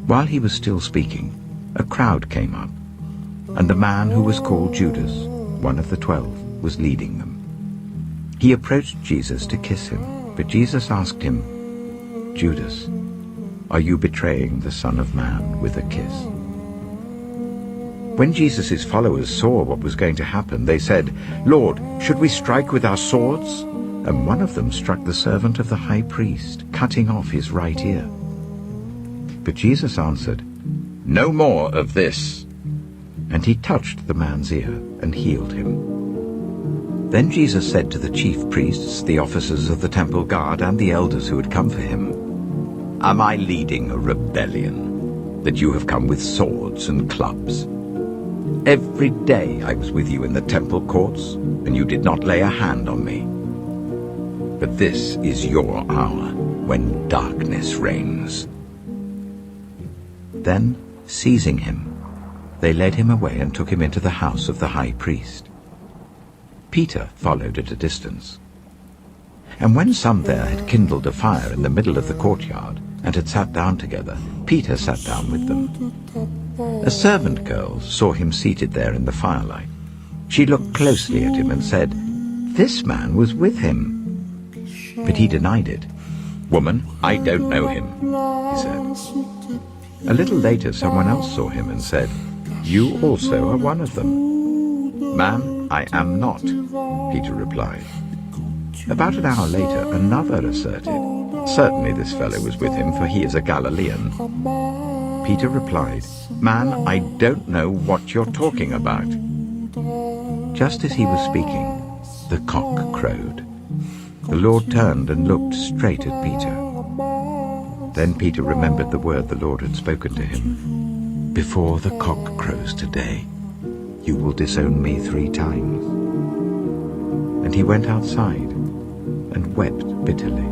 While he was still speaking, a crowd came up, and the man who was called Judas, one of the 12, was leading them. He approached Jesus to kiss him, but Jesus asked him, "Judas, are you betraying the Son of Man with a kiss?" When Jesus' followers saw what was going to happen, they said, "Lord, should we strike with our swords?" And one of them struck the servant of the high priest, cutting off his right ear. But Jesus answered, "No more of this." And he touched the man's ear and healed him. Then Jesus said to the chief priests, the officers of the temple guard, and the elders who had come for him, "Am I leading a rebellion, that you have come with swords and clubs? Every day I was with you in the temple courts, and you did not lay a hand on me. But this is your hour, when darkness reigns." Then, seizing him, they led him away and took him into the house of the high priest. Peter followed at a distance. And when some there had kindled a fire in the middle of the courtyard, and had sat down together, Peter sat down with them. A servant girl saw him seated there in the firelight. She looked closely at him and said, "This man was with him." But he denied it. "Woman, I don't know him," he said. A little later someone else saw him and said, "You also are one of them." "Man, I am not," Peter replied. About an hour later another asserted, "Certainly this fellow was with him, for he is a Galilean." Peter replied, "Man, I don't know what you're talking about." Just as he was speaking, the cock crowed. The Lord turned and looked straight at Peter. Then Peter remembered the word the Lord had spoken to him. "Before the cock crows today, you will disown me 3 times." And he went outside and wept bitterly.